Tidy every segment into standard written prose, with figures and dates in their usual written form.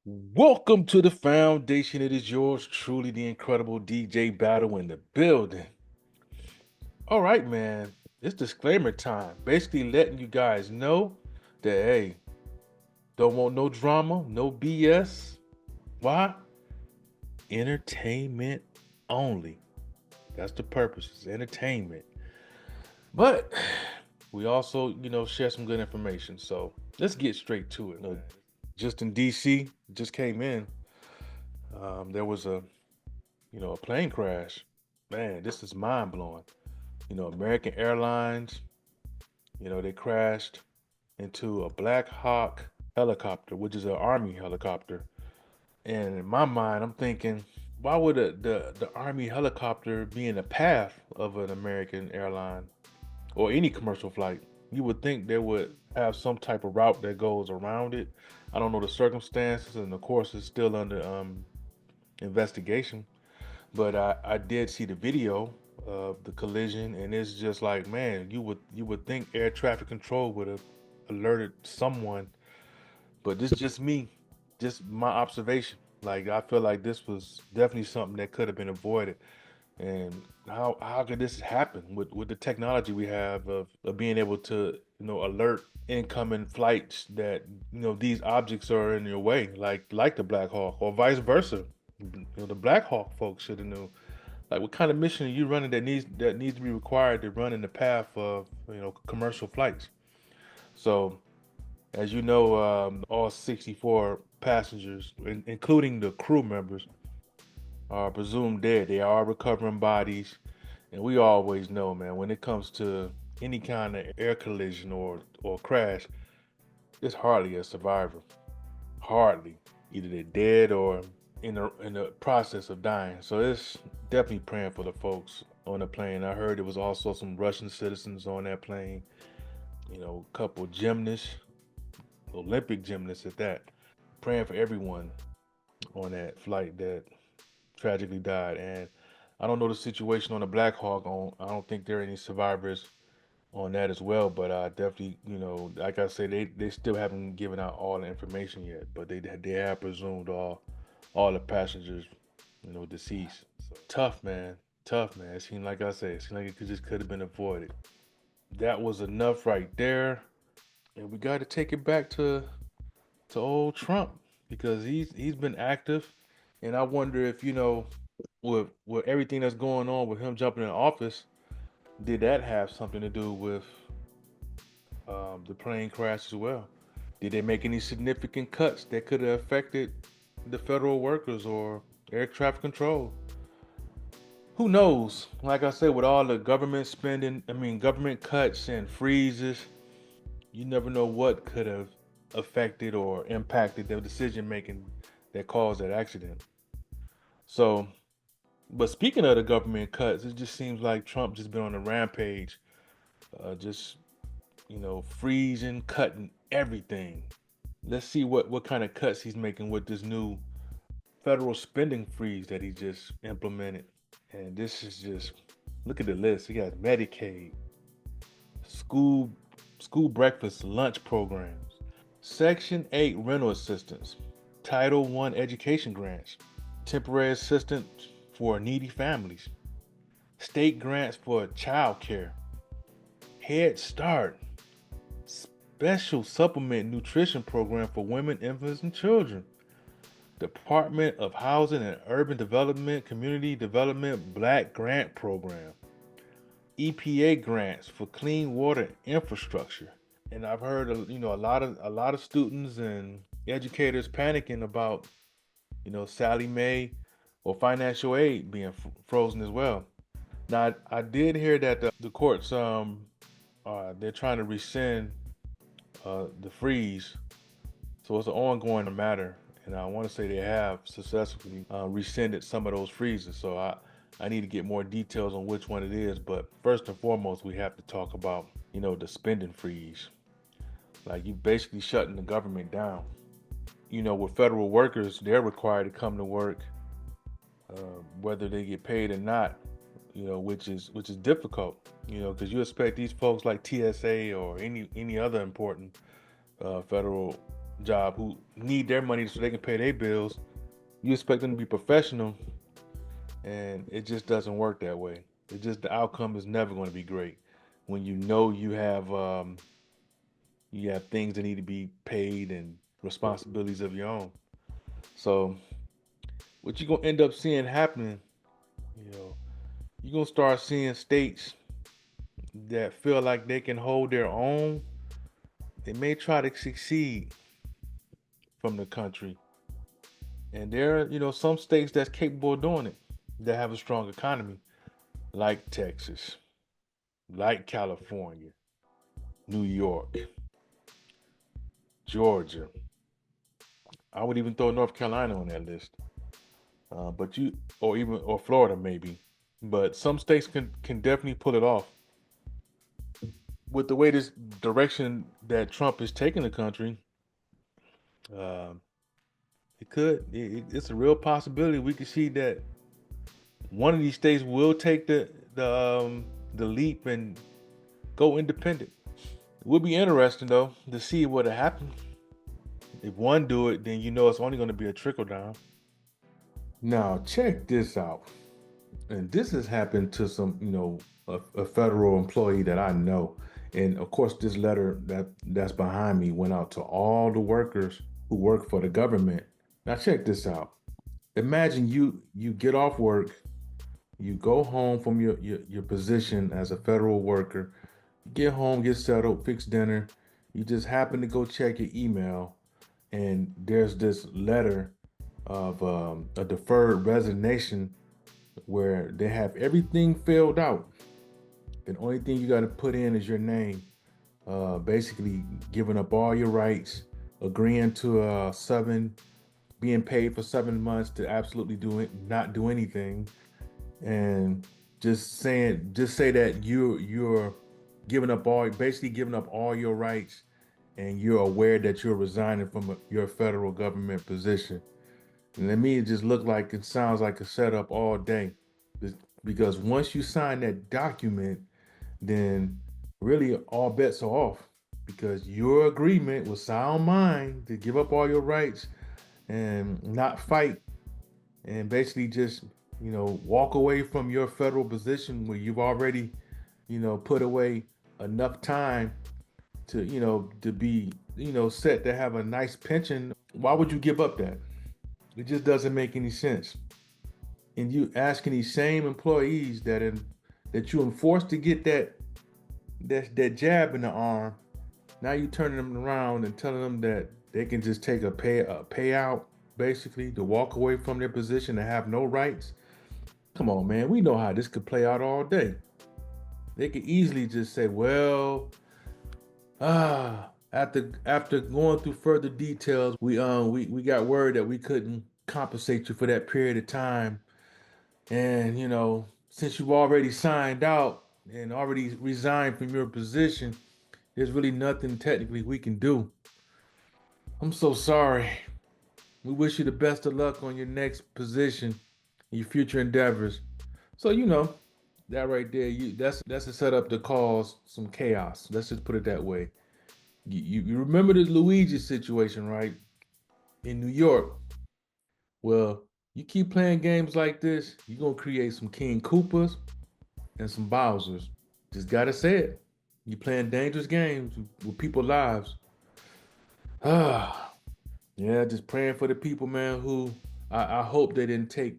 Welcome to the foundation. It is yours truly, the incredible DJ Battle in the building. All right, man. It's disclaimer time. Basically, letting you guys know that, hey, don't want no drama, no BS. Why? Entertainment only. That's the purpose. It's entertainment. But we also, share some good information. So let's get straight to it. Just in DC, just came in. There was a plane crash. Man, this is mind blowing. American Airlines, they crashed into a Black Hawk helicopter, which is an Army helicopter. And in my mind, I'm thinking, why would the Army helicopter be in the path of an American airline or any commercial flight? You would think they would have some type of route that goes around it. I don't know the circumstances, and of course, it's still under investigation. But I did see the video of the collision, and it's just like, man, you would think air traffic control would have alerted someone, but this is just me, just my observation. Like I feel like this was definitely something that could have been avoided. And how could this happen with the technology we have of being able to alert incoming flights that these objects are in your way, like the Black Hawk or vice versa. The Black Hawk folks should have knew. Like, what kind of mission are you running that needs to be required to run in the path of commercial flights? So, as you know, all 64 passengers, including the crew members, are presumed dead. They are recovering bodies, and we always know, man, when it comes to any kind of air collision or crash, it's hardly a survivor. Hardly. Either they're dead or in the process of dying. So it's definitely praying for the folks on the plane. I heard there was also some Russian citizens on that plane. A couple gymnasts, Olympic gymnasts at that. Praying for everyone on that flight that tragically died. And I don't know the situation on the Black Hawk. I don't think there are any survivors on that as well. But I definitely, like I said, they still haven't given out all the information yet. But they have presumed all the passengers, deceased. So tough, man. Tough, man. It seemed like I said, it seemed like it just could have been avoided. That was enough right there. And we got to take it back to old Trump because he's been active, and I wonder if with everything that's going on with him jumping in office, did that have something to do with the plane crash as well? Did they make any significant cuts that could have affected the federal workers or air traffic control? Who knows? Like I said, with all the government spending, I mean, government cuts and freezes, you never know what could have affected or impacted the decision making that caused that accident. So, but speaking of the government cuts, it just seems like Trump just been on a rampage, just freezing, cutting everything. Let's see what kind of cuts he's making with this new federal spending freeze that he just implemented. And this is just look at the list. He got Medicaid, school school breakfast lunch programs, Section 8 rental assistance, Title 1 education grants, temporary assistance for needy families, state grants for child care, Head Start, special supplement nutrition program for women, infants, and children, Department of Housing and Urban Development Community Development Black Grant Program, EPA grants for clean water infrastructure. And I've heard a lot of students and educators panicking about Sally Mae or financial aid being frozen as well. Now I did hear that the courts they're trying to rescind the freeze, so it's an ongoing matter, and I want to say they have successfully rescinded some of those freezes. So I need to get more details on which one it is. But first and foremost, we have to talk about the spending freeze. Like, you basically shutting the government down. With federal workers, they're required to come to work, whether they get paid or not. Which is difficult. Because you expect these folks like TSA or any other important federal job who need their money so they can pay their bills. You expect them to be professional, and it just doesn't work that way. It just the outcome is never going to be great when you know you have things that need to be paid and responsibilities of your own. So what you're gonna end up seeing happening, you know, you're gonna start seeing states that feel like they can hold their own. They may try to succeed from the country, and there are some states that's capable of doing it that have a strong economy, like Texas, like California, New York, Georgia. I would even throw North Carolina on that list. But you, or Florida maybe, but some states can definitely pull it off with the way this direction that Trump is taking the country. Uh, it could. It's a real possibility. We could see that one of these states will take the leap and go independent. It would be interesting though to see what would happen. If one do it, then it's only going to be a trickle down. Now check this out. And this has happened to some, a federal employee that I know. And of course, this letter that's behind me went out to all the workers who work for the government. Now check this out. Imagine you get off work, you go home from your position as a federal worker, you get home, get settled, fix dinner, you just happen to go check your email, and there's this letter of a deferred resignation where they have everything filled out. The only thing you got to put in is your name, basically giving up all your rights, agreeing to being paid for 7 months to absolutely not do anything, and just say that you're basically giving up all your rights, and you're aware that you're resigning from your federal government position. And to me, it just looked like it sounds like a setup all day. Because once you sign that document, then really all bets are off. Because your agreement with sound mind to give up all your rights and not fight and basically just, walk away from your federal position where you've already, put away enough time to, to be, set to have a nice pension. Why would you give up that? It just doesn't make any sense. And you asking these same employees that you enforced to get that jab in the arm. Now you turning them around and telling them that they can just take a payout, basically to walk away from their position and have no rights. Come on, man. We know how this could play out all day. They could easily just say, well, after going through further details, we got word that we couldn't compensate you for that period of time. And since you've already signed out and already resigned from your position, there's really nothing technically we can do. I'm so sorry. We wish you the best of luck on your next position, your future endeavors. So that right there, that's a setup to cause some chaos. Let's just put it that way. You remember the Luigi situation, right? In New York. Well, you keep playing games like this, you're gonna create some King Koopas and some Bowsers. Just gotta say it. You're playing dangerous games with people's lives. Ah, yeah, just praying for the people, man, who I hope they didn't take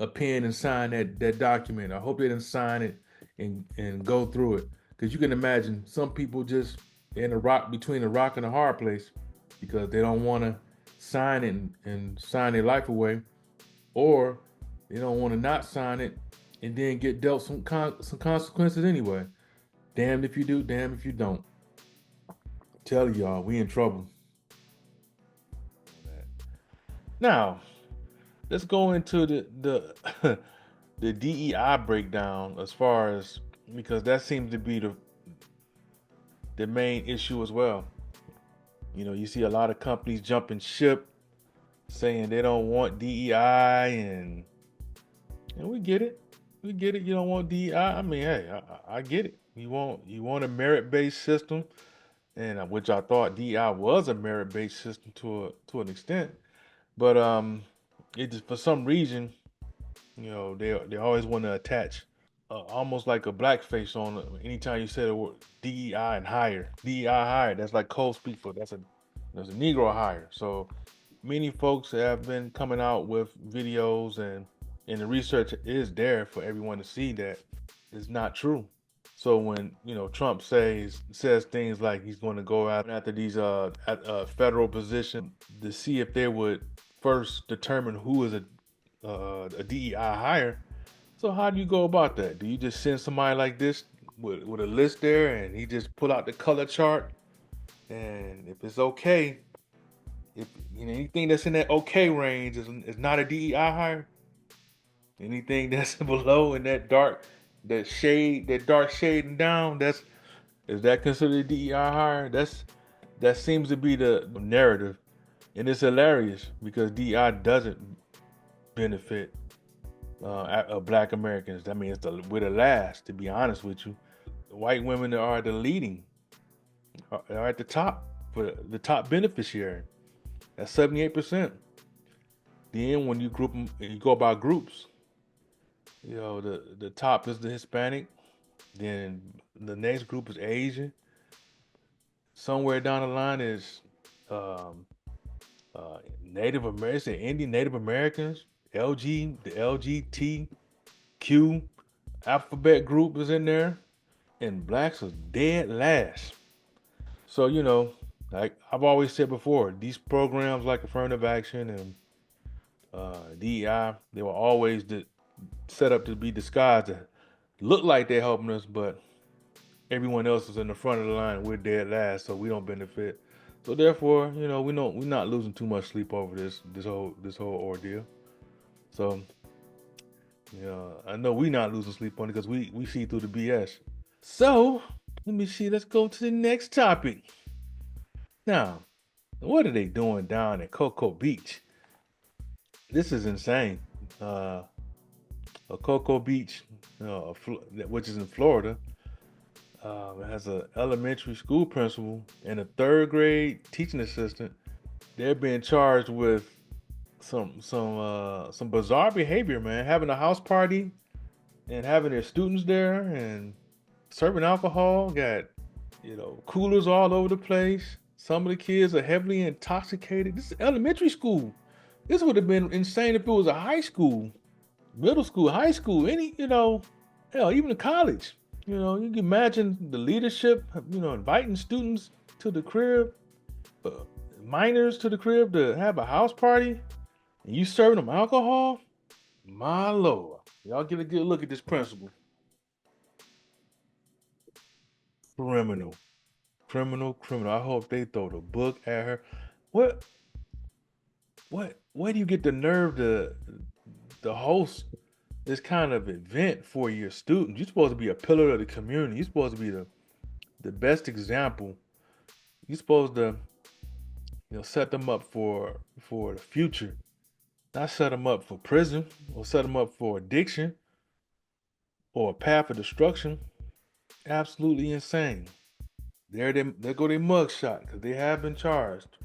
a pen and sign that document. I hope they didn't sign it and go through it. Because you can imagine some people just between a rock and a hard place because they don't want to sign it and sign their life away, or they don't want to not sign it and then get dealt some consequences anyway. Damned if you do, damned if you don't. Tell y'all, we in trouble. Now, let's go into the the DEI breakdown as far as because that seems to be the main issue as well. You see a lot of companies jumping ship, saying they don't want DEI, and we get it. We get it. You don't want DEI. I mean, hey, I get it. You want a merit-based system. and which I thought DEI was a merit-based system to an extent, but it just for some reason, they always want to attach almost like a blackface on it anytime you say the word DEI and hire. DEI hire, that's like code speak for that's a Negro hire. So many folks have been coming out with videos and the research is there for everyone to see that it's not true. So when Trump says things like he's going to go out after these federal positions to see if they would first determine who is a DEI hire. So how do you go about that? Do you just send somebody like this with a list there, and he just pull out the color chart, and if it's okay, if anything that's in that okay range is not a DEI hire. Anything that's below in that dark shade and down, is that considered a DEI hire? That seems to be the narrative, and it's hilarious because DEI doesn't benefit Black Americans. I mean, we're the last, to be honest with you. The white women are the leading, are at the top for the top beneficiary. That's 78%. Then when you group them, you go by groups. The top is the Hispanic. Then the next group is Asian. Somewhere down the line is um, Native Americans, Indian Native Americans, the LGBTQ alphabet group is in there, and blacks are dead last. So like I've always said before, these programs like affirmative action and DEI, they were always set up to be disguised to look like they're helping us, but everyone else is in the front of the line. We're dead last, so we don't benefit. So therefore, we're not losing too much sleep over this whole ordeal. So I know we're not losing sleep on it because we see through the BS. So let me see. Let's go to the next topic. Now, what are they doing down at Cocoa Beach? This is insane. Cocoa Beach, which is in Florida, has an elementary school principal and a third grade teaching assistant. They're being charged with some bizarre behavior, man. Having a house party and having their students there and serving alcohol. Got coolers all over the place. Some of the kids are heavily intoxicated. This is elementary school. This would have been insane if it was a high school, middle school, high school, hell, even a college. You can imagine the leadership, inviting students to the crib, minors to the crib to have a house party, and you serving them alcohol? My Lord. Y'all get a good look at this principal. Criminal. Criminal. I hope they throw the book at her. What? Where do you get the nerve to host this kind of event for your students? You're supposed to be a pillar of the community. You're supposed to be the best example. You're supposed to set them up for the future, not set them up for prison or set them up for addiction or a path of destruction. Absolutely insane. There go their mugshot because they have been charged.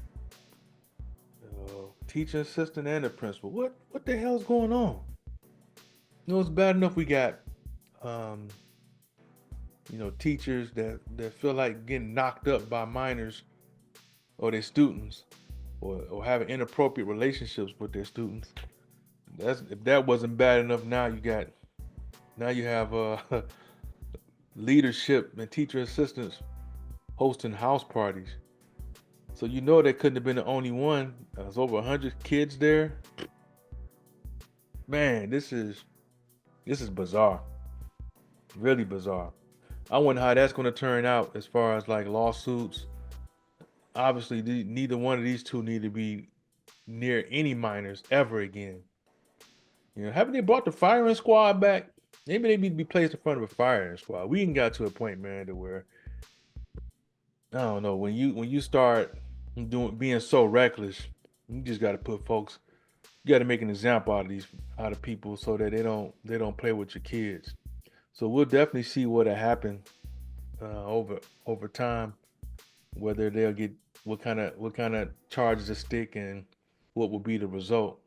Teaching assistant and the principal. What the hell's going on? It's bad enough we got teachers that feel like getting knocked up by minors or their students or having inappropriate relationships with their students. If that wasn't bad enough, now you have leadership and teacher assistants hosting house parties. So they couldn't have been the only one. There's over 100 kids there. Man, this is bizarre. Really bizarre. I wonder how that's going to turn out as far as like lawsuits. Obviously, neither one of these two need to be near any minors ever again. Haven't they brought the firing squad back? Maybe they need to be placed in front of a firing squad. We ain't got to a point, man, to where I don't know, when you start being so reckless, you just got to put folks. You got to make an example out of people so that they don't play with your kids. So we'll definitely see what'll happen over time. whether they'll get what kind of charges to stick and what will be the result.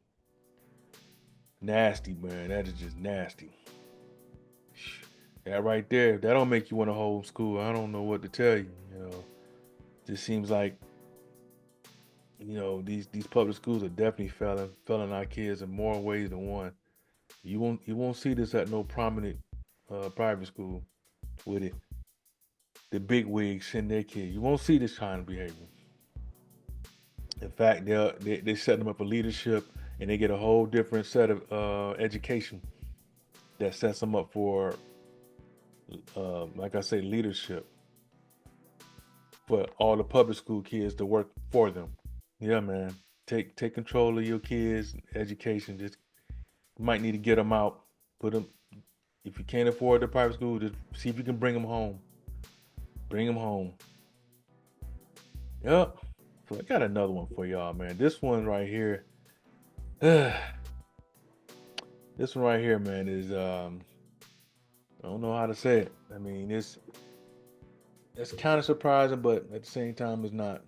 Nasty, man. That is just nasty. That right there, if that don't make you want to homeschool, I don't know what to tell you. Just seems like these public schools are definitely failing our kids in more ways than one. You won't see this at no prominent private school with it. The big wigs send their kids. You won't see this kind of behavior. In fact, they set them up for leadership, and they get a whole different set of education that sets them up for, like I say, leadership for all the public school kids to work for them. Yeah, man. Take control of your kids' education. Just you might need to get them out. Put them if you can't afford the private school. Just see if you can bring them home. Bring them home. Yep. So I got another one for y'all, man. This one right here. this one right here, man, is I don't know how to say it. I mean, it's kind of surprising, but at the same time, it's not.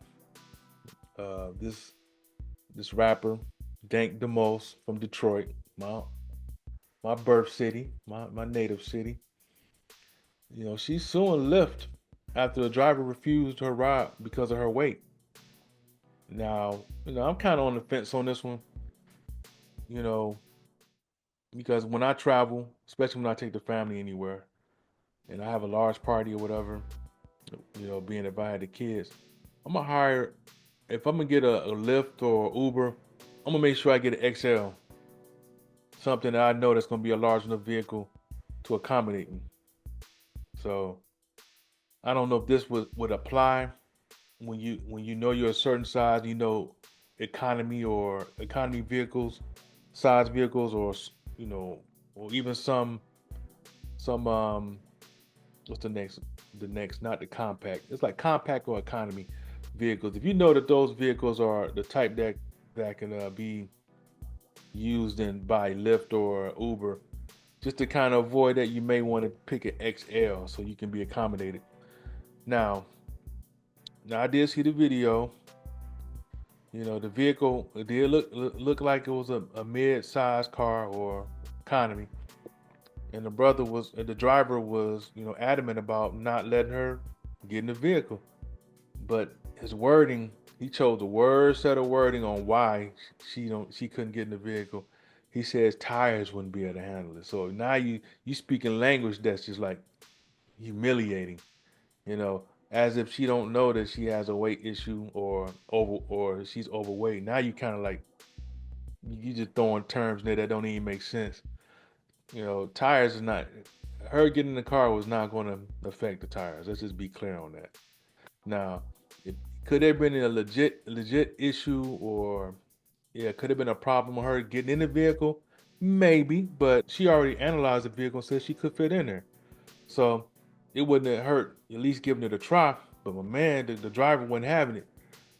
This rapper, Dank Demoss from Detroit, my birth city, my native city. She's suing Lyft after the driver refused her ride because of her weight. Now, I'm kind of on the fence on this one. You know, because when I travel, especially when I take the family anywhere, and I have a large party or whatever, being if I had the kids, I'm gonna hire. If I'm gonna get a Lyft or Uber, I'm gonna make sure I get an XL, something that I know that's gonna be a large enough vehicle to accommodate me. So I don't know if this would apply when you know you're a certain size, economy or economy vehicles, size vehicles, or you know, or even some what's the next, not the compact. It's like compact or economy vehicles. If you know that those vehicles are the type that can be used in by Lyft or Uber, just to kind of avoid that, you may want to pick an XL so you can be accommodated. Now, now I did see the video. The vehicle it did look like it was a mid-sized car or economy, and the driver was adamant about not letting her get in the vehicle. But his wording, he chose a set of wording on why she couldn't get in the vehicle. He says tires wouldn't be able to handle it. So now you speaking language that's just like humiliating, you know, as if she don't know that she has a weight issue or she's overweight. Now you kind of like you just throwing terms there that don't even make sense. Tires is not her getting in the car was not going to affect the tires. Let's just be clear on that. Now, it, could there have been a legit issue, or yeah, could have been a problem with her getting in the vehicle? Maybe, but she already analyzed the vehicle and said she could fit in there. So it wouldn't have hurt at least giving it a try. But my man, the driver wasn't having it.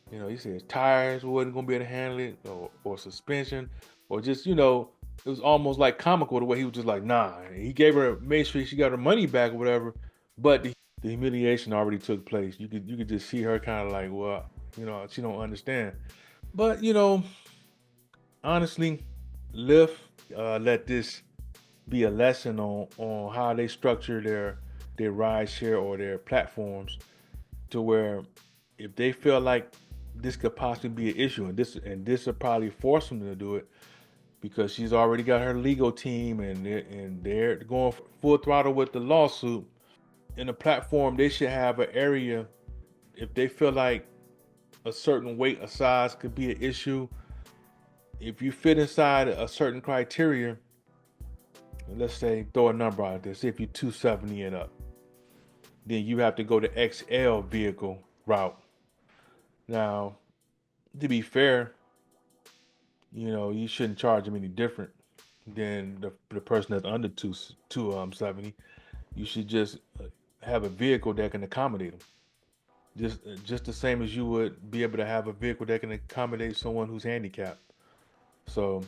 He said his tires wasn't gonna be able to handle it, or suspension, or just it was almost like comical the way he was just like, nah. He gave her, made sure she got her money back or whatever, but the humiliation already took place. You could just see her kind of like, well, she don't understand. But honestly, Lyft let this be a lesson on how they structure their ride share or their platforms, to where if they feel like this could possibly be an issue, and this will probably force them to do it, because she's already got her legal team, and they're going full throttle with the lawsuit. In the platform, they should have an area, if they feel like a certain weight or size could be an issue. If you fit inside a certain criteria, let's say throw a number out there, say if you're 270 and up, then you have to go the XL vehicle route. Now, to be fair, you shouldn't charge them any different than the person that's under 270. You should just have a vehicle that can accommodate them. Just the same as you would be able to have a vehicle that can accommodate someone who's handicapped. So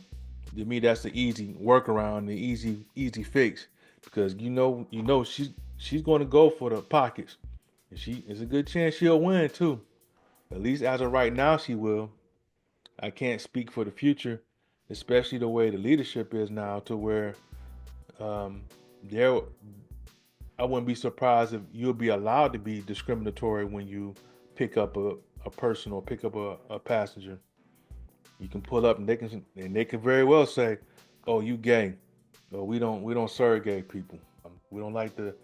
to me, that's the easy workaround, the easy fix, because she's going to go for the pockets. And it's a good chance she'll win too. At least as of right now, she will. I can't speak for the future, especially the way the leadership is now, to where um, there. I wouldn't be surprised if you'll be allowed to be discriminatory when you pick up a person or pick up a passenger. You can pull up and they can very well say, "Oh, you gay? Oh, we don't serve gay people. We don't like the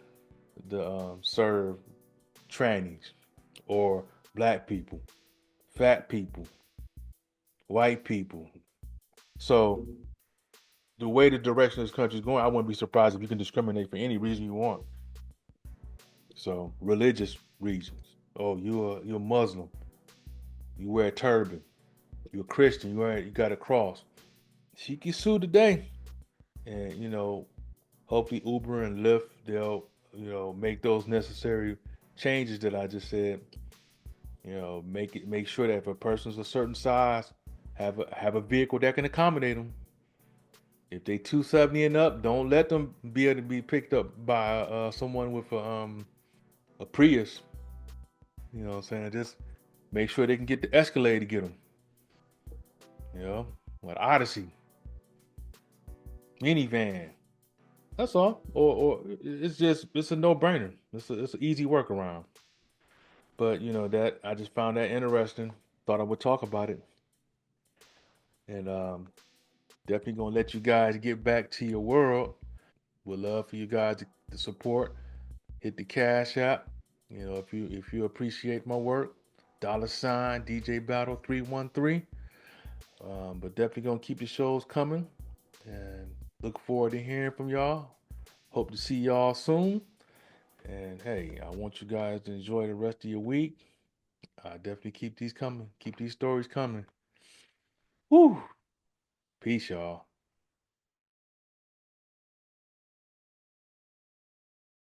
serve trannies or black people, fat people, white people." So the way the direction this country is going, I wouldn't be surprised if you can discriminate for any reason you want. So religious reasons. Oh, you're Muslim. You wear a turban. You're a Christian. You got a cross. She gets sued today, and hopefully Uber and Lyft they'll make those necessary changes that I just said. Make sure that if a person's a certain size, have a vehicle that can accommodate them. If they 270 and up, don't let them be able to be picked up by someone with a Prius. You know what I'm saying? Just make sure they can get the Escalade to get them. You know, like Odyssey, minivan. That's all. Or it's a no brainer. It's an easy workaround. But that I just found that interesting. Thought I would talk about it, and definitely gonna let you guys get back to your world. Would love for you guys to support. Hit the Cash App. If you appreciate my work, $ DJ Battle 313. But definitely gonna keep the shows coming, and look forward to hearing from y'all. Hope to see y'all soon. And hey, I want you guys to enjoy the rest of your week. Definitely keep these coming. Keep these stories coming. Woo! Peace, y'all.